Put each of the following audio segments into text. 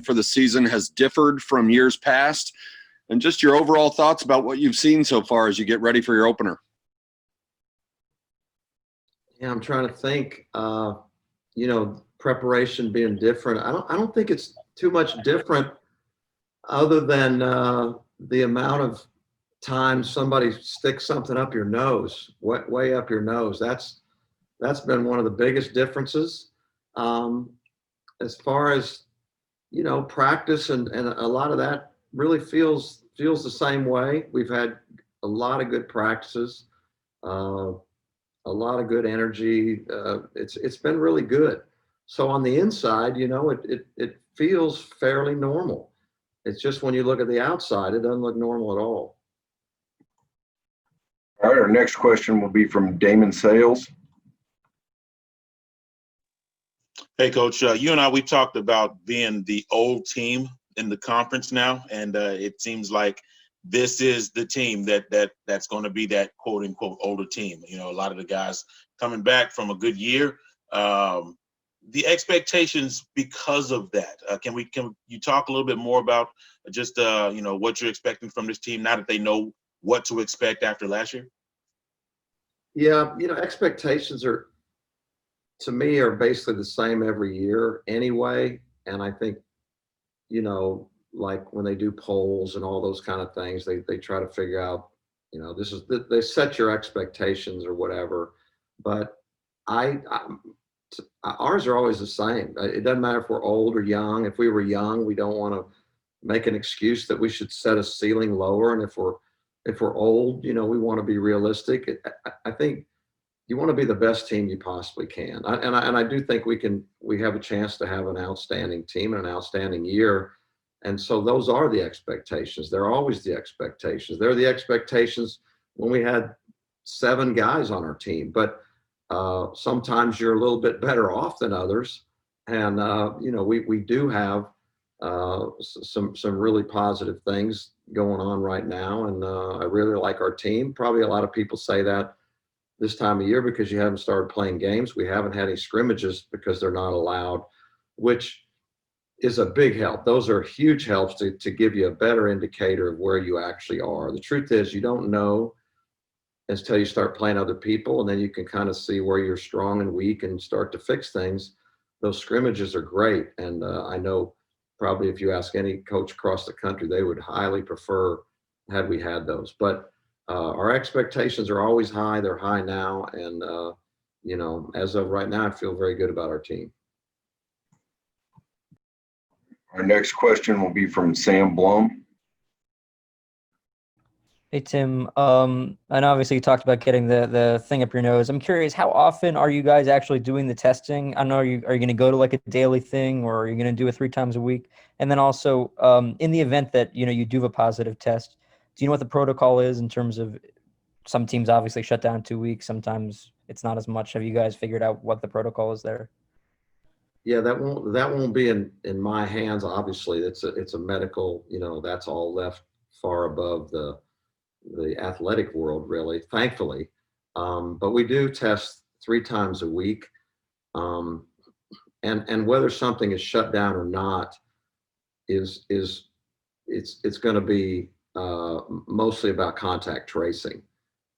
for the season has differed from years past, and just your overall thoughts about what you've seen so far as you get ready for your opener. Yeah, I'm trying to think. Preparation being different. I don't think it's too much different, other than the amount of time somebody sticks something up your nose, way up your nose. That's been one of the biggest differences. As far as practice and a lot of that really feels the same way. We've had a lot of good practices, a lot of good energy. It's been really good. So on the inside, it feels fairly normal. It's just when you look at the outside, it doesn't look normal at all. All right, our next question will be from Damon Sales. Hey, Coach, you and I, we talked about being the old team in the conference now, and it seems like this is the team that's going to be that quote unquote older team. A lot of the guys coming back from a good year. The expectations because of that. Can you talk a little bit more about just what you're expecting from this team now that they know what to expect after last year? Yeah, expectations to me are basically the same every year anyway. And I think, like when they do polls and all those kind of things, they try to figure out, they set your expectations or whatever. But ours are always the same. It doesn't matter if we're old or young. If we were young, we don't want to make an excuse that we should set a ceiling lower. And if we're old, we want to be realistic. I think you want to be the best team you possibly can. And I do think we have a chance to have an outstanding team and an outstanding year. And so those are the expectations. They're always the expectations. They're the expectations when we had 7 guys on our team. But sometimes you're a little bit better off than others. And, we do have some really positive things going on right now. And I really like our team. Probably a lot of people say that this time of year because you haven't started playing games. We haven't had any scrimmages because they're not allowed, which is a big help. Those are huge helps to give you a better indicator of where you actually are. The truth is you don't know until you start playing other people, and then you can kind of see where you're strong and weak and start to fix things. Those scrimmages are great. And I know probably if you ask any coach across the country, they would highly prefer had we had those. But our expectations are always high. They're high now. And, as of right now, I feel very good about our team. Our next question will be from Sam Blum. Hey, Tim. And obviously you talked about getting the thing up your nose. I'm curious, how often are you guys actually doing the testing? I don't know, are you going to go to like a daily thing, or are you going to do it 3 times a week? And then also, in the event that, you do have a positive test, do you know what the protocol is in terms of, some teams obviously shut down 2 weeks. Sometimes it's not as much. Have you guys figured out what the protocol is there? Yeah, that won't be in my hands. Obviously, it's a medical, that's all left far above the athletic world, really, thankfully. But we do test 3 times a week. And whether something is shut down or not it's going to be mostly about contact tracing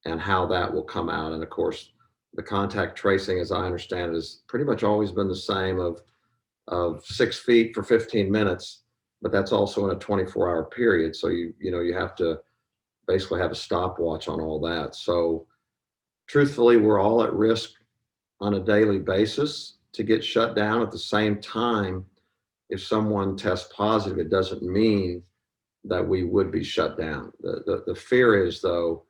and how that will come out. And of course, the contact tracing, as I understand it, has pretty much always been the same of 6 feet for 15 minutes, but that's also in a 24-hour period. So you have to basically have a stopwatch on all that. So truthfully, we're all at risk on a daily basis to get shut down. At the same time, if someone tests positive, it doesn't mean that we would be shut down. The fear is, though,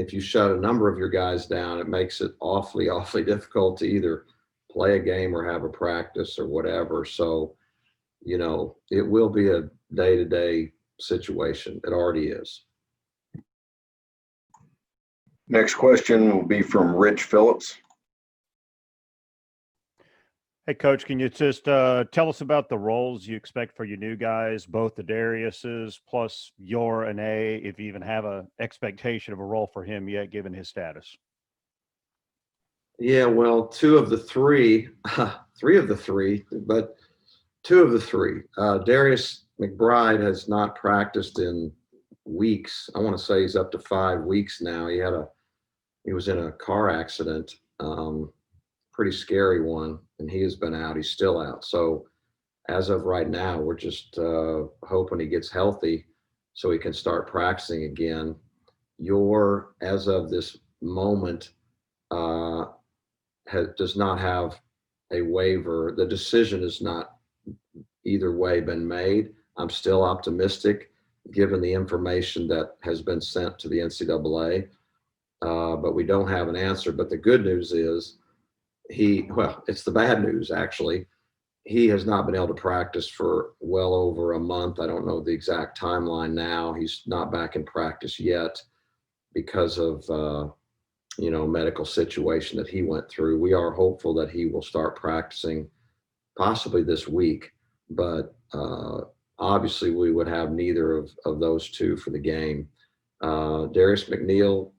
if you shut a number of your guys down, it makes it awfully difficult to either play a game or have a practice or whatever. So, it will be a day-to-day situation. It already is. Next question will be from Rich Phillips. Hey, Coach, can you just tell us about the roles you expect for your new guys, both the Darius's plus your and A, if you even have a expectation of a role for him yet, given his status? Yeah, well, 2 of the 3, 3 of the 3, but Two of the three. Darius McBride has not practiced in weeks. I want to say he's up to 5 weeks now. He was in a car accident, pretty scary one, and he has been out. He's still out. So as of right now, we're just hoping he gets healthy so he can start practicing again. As of this moment, does not have a waiver. The decision has not either way been made. I'm still optimistic given the information that has been sent to the NCAA, but we don't have an answer. But the good news is it's the bad news actually. He has not been able to practice for well over a month. I don't know the exact timeline now. He's not back in practice yet because of medical situation that he went through. We are hopeful that he will start practicing possibly this week, but obviously we would have neither of those two for the game. Darius McNeil,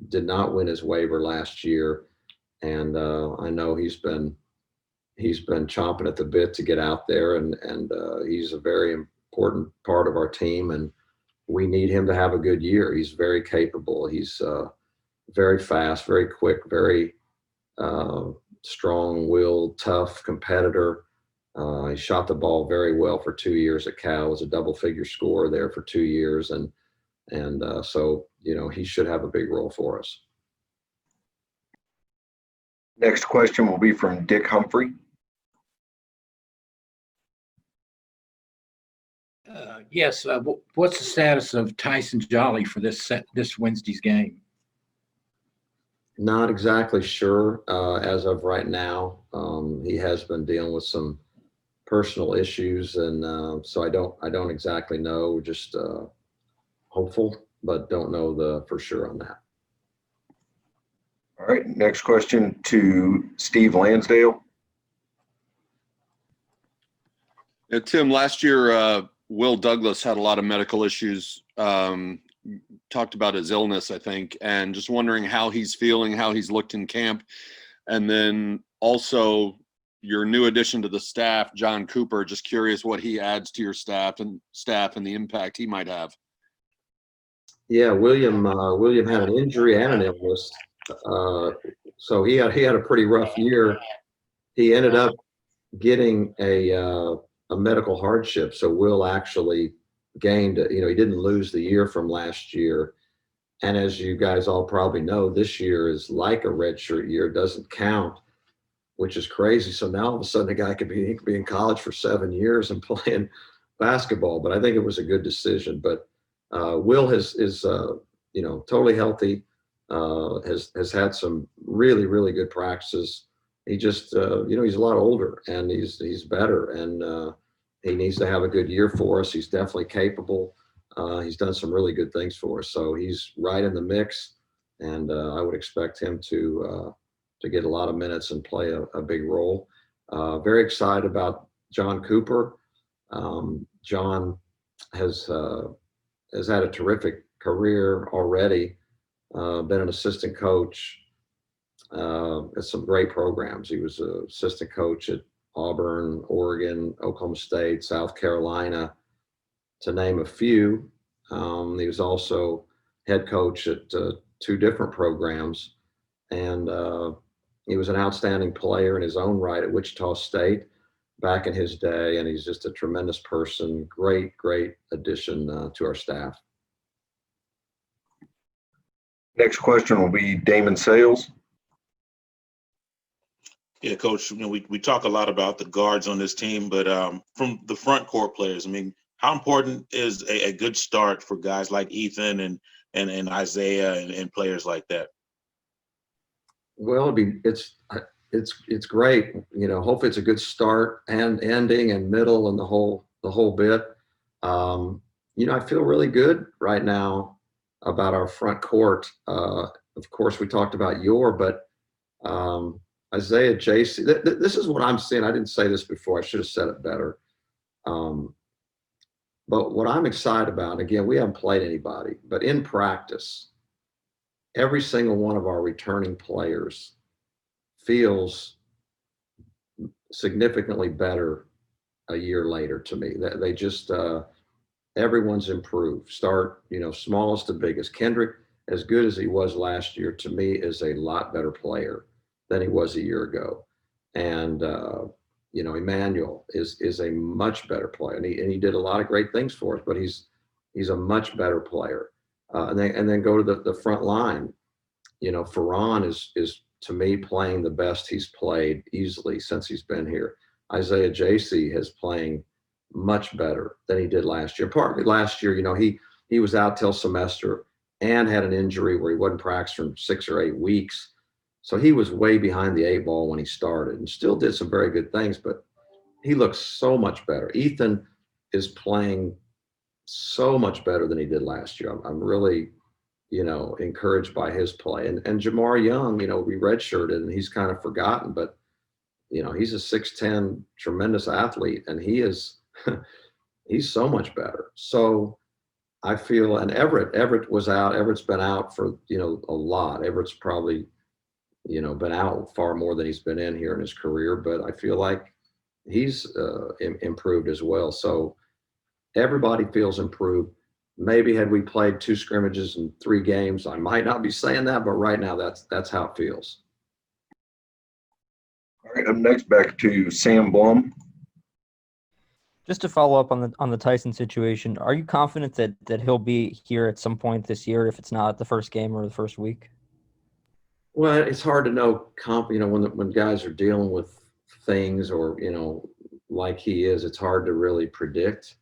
did not win his waiver last year, and I know he's been chomping at the bit to get out there, and he's a very important part of our team, and we need him to have a good year. He's very capable. He's very fast, very quick, very strong-willed, tough competitor. He shot the ball very well for 2 years at Cal. Was a double-figure scorer there for 2 years, and so he should have a big role for us. Next question will be from Dick Humphrey. Yes. What's the status of Tyson Jolly for this Wednesday's game? Not exactly sure as of right now. He has been dealing with some personal issues, and so I don't exactly know. We're just hopeful, but don't know for sure on that. All right, next question to Steve Lansdale. Tim, last year, Will Douglas had a lot of medical issues, talked about his illness, I think, and just wondering how he's feeling, how he's looked in camp. And then also your new addition to the staff, John Cooper, just curious what he adds to your staff and the impact he might have. Yeah, William had an injury and an illness. So he had a pretty rough year. He ended up getting a medical hardship. So Will actually gained, he didn't lose the year from last year. And as you guys all probably know, this year is like a redshirt year. It doesn't count, which is crazy. So now all of a sudden the guy could be in college for 7 years and playing basketball. But I think it was a good decision. But Will is totally healthy, has had some really, really good practices. He just, he's a lot older and he's better, and he needs to have a good year for us. He's definitely capable. He's done some really good things for us. So he's right in the mix, and I would expect him to get a lot of minutes and play a big role. Very excited about John Cooper. John has had a terrific career already, been an assistant coach at some great programs. He was an assistant coach at Auburn, Oregon, Oklahoma State, South Carolina, to name a few. He was also head coach at 2 different programs, and he was an outstanding player in his own right at Wichita State back in his day, and he's just a tremendous person. Great addition to our staff. Next question will be Damon Sales. Yeah, Coach, we talk a lot about the guards on this team, but from the front court players, how important is a good start for guys like Ethan and Isaiah and players like that? Well, it's great. Hopefully it's a good start and ending and middle and the whole bit. I feel really good right now about our front court. Of course, we talked about but Isaiah, Jayce, this is what I'm seeing. I didn't say this before. I should have said it better. But what I'm excited about, and again, we haven't played anybody, but in practice, every single one of our returning players feels significantly better a year later to me. They just everyone's improved. Start, smallest to biggest. Kendrick, as good as he was last year, to me is a lot better player than he was a year ago. And Emmanuel is a much better player, and he did a lot of great things for us. But he's a much better player. And then go to the front line. Ferran is to me playing the best he's played easily since he's been here. Isaiah Jayce has playing much better than he did last year. Partly last year, he was out till semester and had an injury where he wasn't practicing for 6 or 8 weeks. So he was way behind the 8 ball when he started and still did some very good things, but he looks so much better. Ethan is playing so much better than he did last year. I'm really, encouraged by his play. And Jamar Young, we redshirted and he's kind of forgotten, but he's a 6'10", tremendous athlete, and he's so much better. So I feel, and Everett was out. Everett's been out for, a lot. Everett's probably, been out far more than he's been in here in his career, but I feel like he's improved as well. So everybody feels improved. Maybe had we played 2 scrimmages and 3 games, I might not be saying that, but right now that's how it feels. All right, up next, back to Sam Blum. Just to follow up on the Tyson situation, are you confident that he'll be here at some point this year, if it's not the first game or the first week? Well, it's hard to know, when guys are dealing with things or, like he is, it's hard to really predict.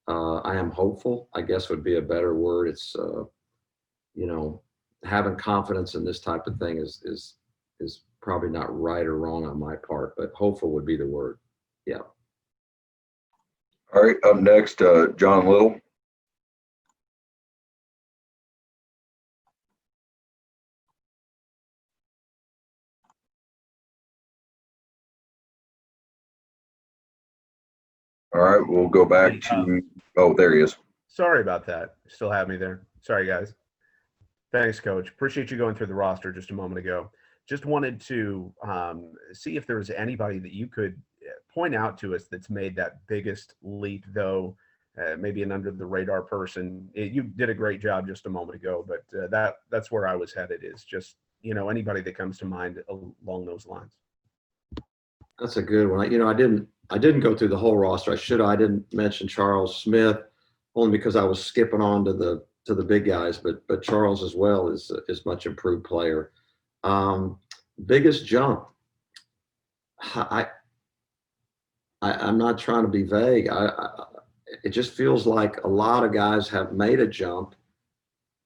I am hopeful, I guess would be a better word. It's, having confidence in this type of thing is probably not right or wrong on my part, but hopeful would be the word. Yeah. All right, up next, John Little. All right, we'll go back to, oh, there he is. Sorry about that. Still have me there. Sorry, guys. Thanks, Coach. Appreciate you going through the roster just a moment ago. Just wanted to see if there was anybody that you could point out to us that's made that biggest leap, though maybe an under-the-radar person. You did a great job just a moment ago, but that's where I was headed, is just, anybody that comes to mind along those lines. That's a good one. I didn't go through the whole roster. I didn't mention Charles Smith only because I was skipping on to the big guys, but Charles as well is much improved player. Biggest jump. I'm not trying to be vague. It just feels like a lot of guys have made a jump,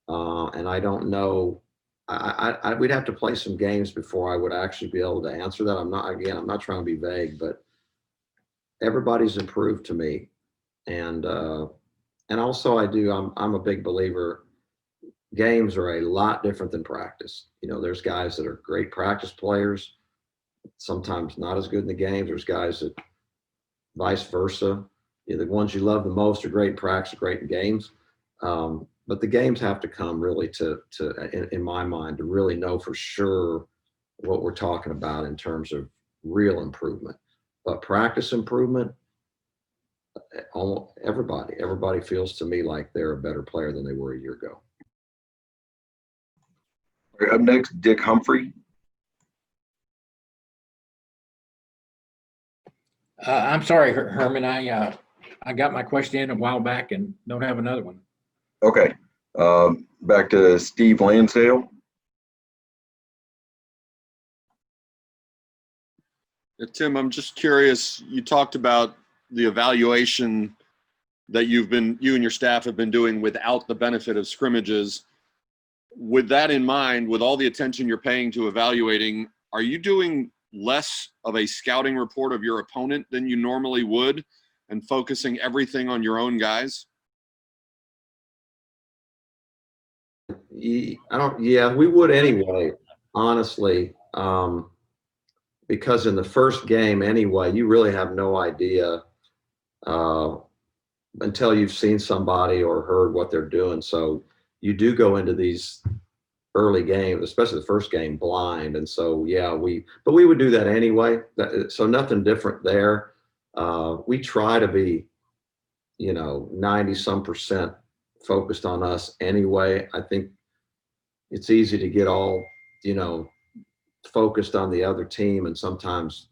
and I don't know. We'd have to play some games before I would actually be able to answer that. I'm not trying to be vague, but everybody's improved to me, and also I'm a big believer. Games are a lot different than practice. There's guys that are great practice players, sometimes not as good in the games. There's guys that vice versa. The ones you love the most are great in practice, great in games. But the games have to come really in my mind, to really know for sure what we're talking about in terms of real improvement. But practice improvement, everybody feels to me like they're a better player than they were a year ago. All right, up next, Dick Humphrey. I'm sorry, Herman. I got my question in a while back and don't have another one. Okay, back to Steve Lansdale. Tim, I'm just curious, you talked about the evaluation that you and your staff have been doing without the benefit of scrimmages. With that in mind, with all the attention you're paying to evaluating, are you doing less of a scouting report of your opponent than you normally would and focusing everything on your own guys? Yeah, we would anyway, honestly, because in the first game anyway, you really have no idea until you've seen somebody or heard what they're doing. So you do go into these early games, especially the first game, blind. And so, yeah, we would do that anyway. So nothing different there. We try to be, 90-some% focused on us anyway. I think it's easy to get all, focused on the other team, and sometimes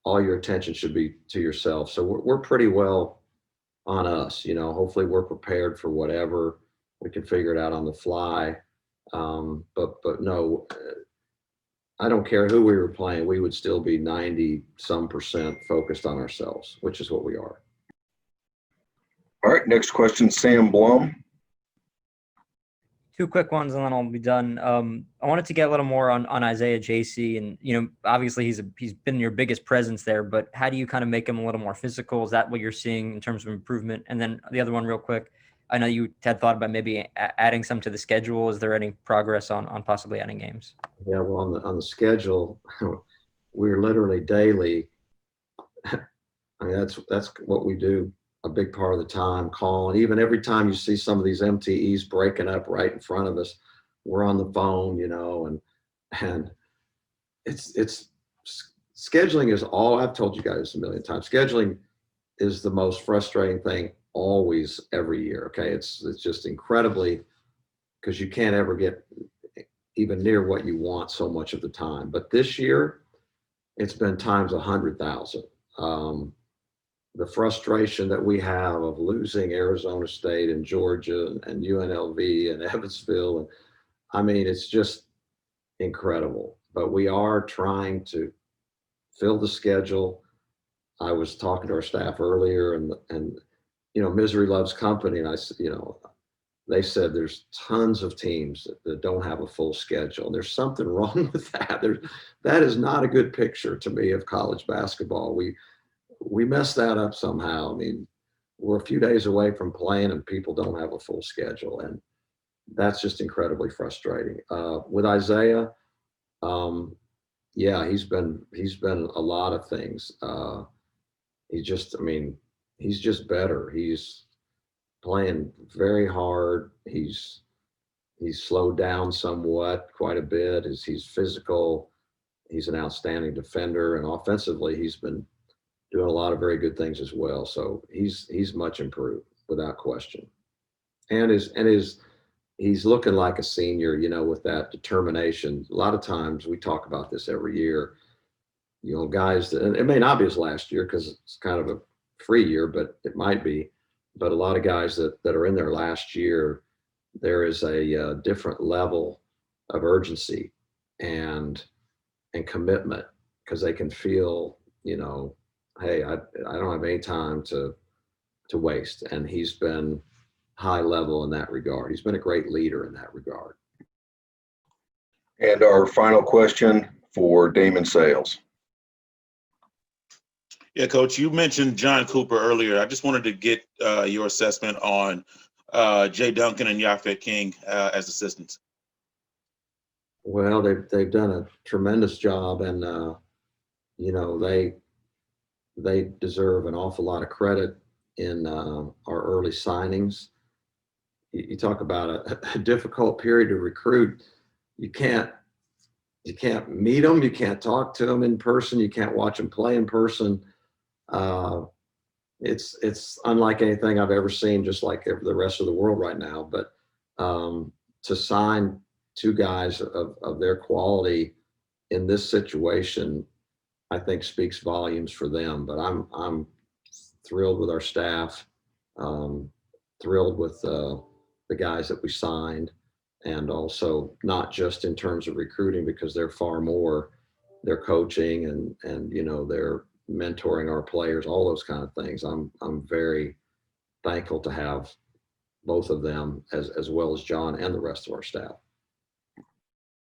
all your attention should be to yourself. So we're pretty well on us. Hopefully we're prepared for whatever. We can figure it out on the fly. But no, I don't care who we were playing. We would still be 90-some% focused on ourselves, which is what we are. All right, next question, Sam Blum. Two quick ones and then I'll be done. I wanted to get a little more on Isaiah Jayce, and obviously he's been your biggest presence there, but how do you kind of make him a little more physical? Is that what you're seeing in terms of improvement? And then the other one real quick, I know you had thought about maybe adding some to the schedule. Is there any progress on possibly adding games? Yeah, well, on the schedule, we're literally daily. I mean, that's what we do a big part of the time, calling. Even every time you see some of these MTEs breaking up right in front of us, we're on the phone, and it's scheduling is all. I've told you guys a million times. Scheduling is the most frustrating thing always, every year. Okay, it's just incredibly, because you can't ever get even near what you want so much of the time. But this year, it's been times 100,000. The frustration that we have of losing Arizona State and Georgia and UNLV and Evansville, and I mean, it's just incredible. But we are trying to fill the schedule. I was talking to our staff earlier, and misery loves company, and they said there's tons of teams that don't have a full schedule. And there's something wrong with that. That is not a good picture to me of college basketball. We messed that up somehow. I mean, we're a few days away from playing and people don't have a full schedule. And that's just incredibly frustrating. With Isaiah, yeah, he's been a lot of things. He's just better. He's playing very hard. He's slowed down somewhat, quite a bit. He's physical. He's an outstanding defender, and offensively, he's been doing a lot of very good things as well. So he's much improved without question. And he's looking like a senior, with that determination. A lot of times we talk about this every year, guys that, and it may not be his last year because it's kind of a free year, but it might be. But a lot of guys that are in their last year, there is a different level of urgency and commitment, because they can feel, hey, I don't have any time to waste. And he's been high level in that regard. He's been a great leader in that regard. And our final question for Damon Sales. Yeah, Coach, you mentioned John Cooper earlier. I just wanted to get your assessment on Jay Duncan and Yafet King as assistants. Well, they've done a tremendous job, and they deserve an awful lot of credit in our early signings. You talk about a difficult period to recruit. You can't meet them. You can't talk to them in person. You can't watch them play in person. It's unlike anything I've ever seen, just like the rest of the world right now. But to sign two guys of their quality in this situation, I think speaks volumes for them. But I'm thrilled with our staff, thrilled with the guys that we signed, and also not just in terms of recruiting, because they're far more. They're coaching and they're mentoring our players, all those kind of things. I'm very thankful to have both of them, as well as John and the rest of our staff.